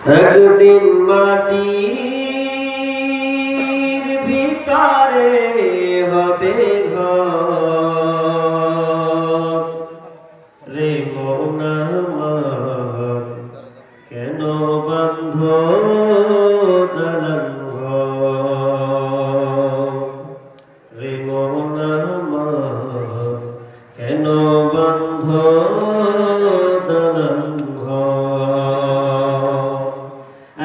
একদিন মাটির ভিতরে হবে ঘর রে মন আমার, কেন বান্ধ দালান ঘর রে মন আমার, কেন বান্ধ দালান ঘর।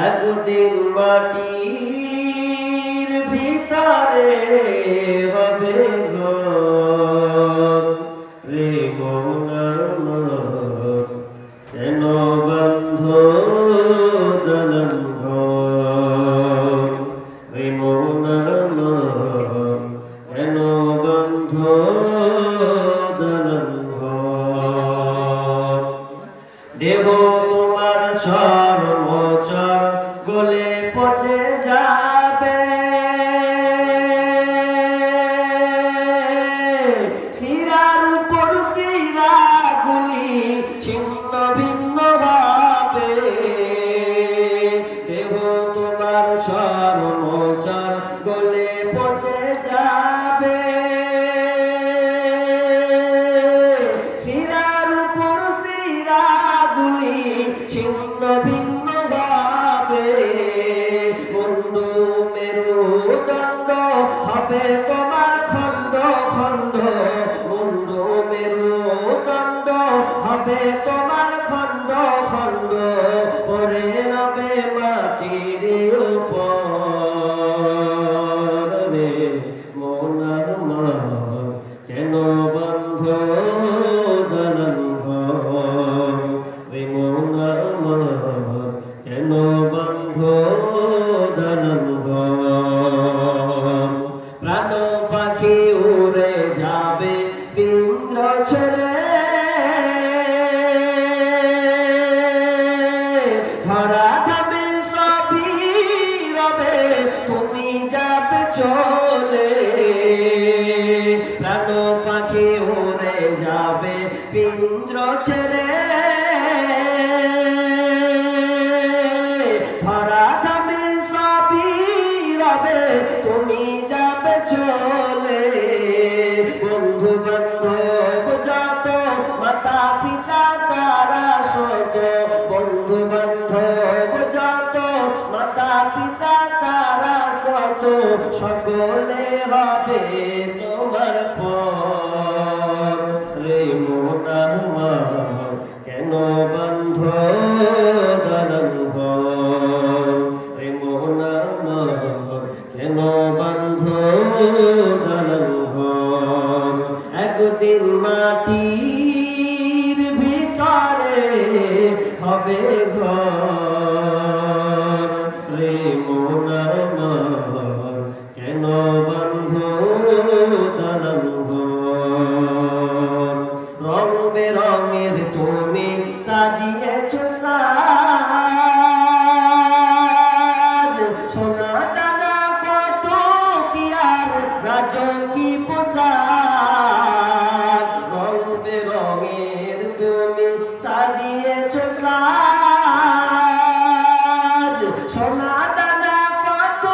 একদিন মাটির ভিতরে হবে ঘর রে মন আমার, কেন বান্ধ দালান ঘর রে মন আমার, কেন বান্ধ দালান ঘর। দেহ তোমার সর্বচর গলে পচে যাবে, শিরার উপর শিরা গুলি ছিন্ন ভিন্ন ভাবে। দেহ তোমার সর্বচর গলে পচে যাবে, শিরার উপর শিরা গুলি ছিন্ন ভিন্ন ভাবে। বন্ধু মেরুদণ্ড হবে তোমার খণ্ড খণ্ড, বন্ধু মেরুদণ্ড হবে তোমার খণ্ড খণ্ড, পরে রবে মাটির উপর রে মন আমার, কেন বান্ধ দালান ঘর রে মন আমার, কেন বান্ধ দালান ঘর। প্রাণ পাখি উড়ে যাবে পিঞ্জ ছেড়ে, ধরা খাবে সবই রবে তুমি যাবে চলে। প্রাণ পাখি উড়ে যাবে পিঞ্জ ছেড়ে, ধরা খাবে সবই রবে তুমি যাবে চলে। বন্ধু বান্ধব যত, মাতা পিতা তারা শত, বন্ধু বান্ধব যত, মাতা পিতা তারা শত, সকলে হবে তোমার পর রে মন আমার, কেন বান্ধ দালান ঘর রে মন আমার, কেন বান্ধ দালান ঘর। একদিন মাটির ভিতরে হবে ঘর রে মন আমার, কেন বান্ধ দালান ঘর। রং বেরঙের তুমি সাজিয়েছ সাজ, সোনা দানা কত কি আর রাজকী পোশাক। রং বেরঙের তুমি সাজিয়েছ সাজ, সোনা দানা কত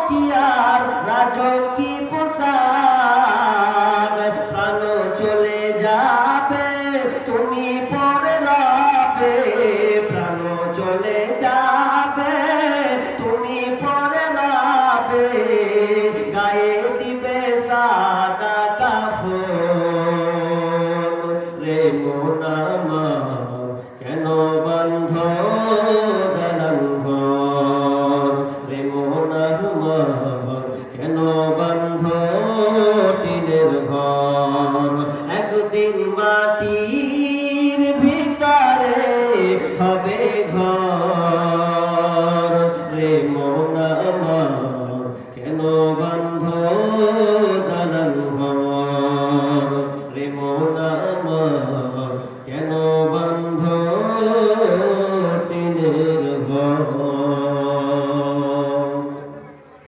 কি আর রাজকী পোশাক। প্রাণ চলে যাবে তুমি পরে রবে, প্রাণ চলে যাবে তুমি পরে রবে, গায়ে দিবে সাদা কাফন রে মন আমার, কেন বান্ধ দালান ঘর রে মন আমার, কেন বান্ধ টিনের ঘর। একদিন মাটি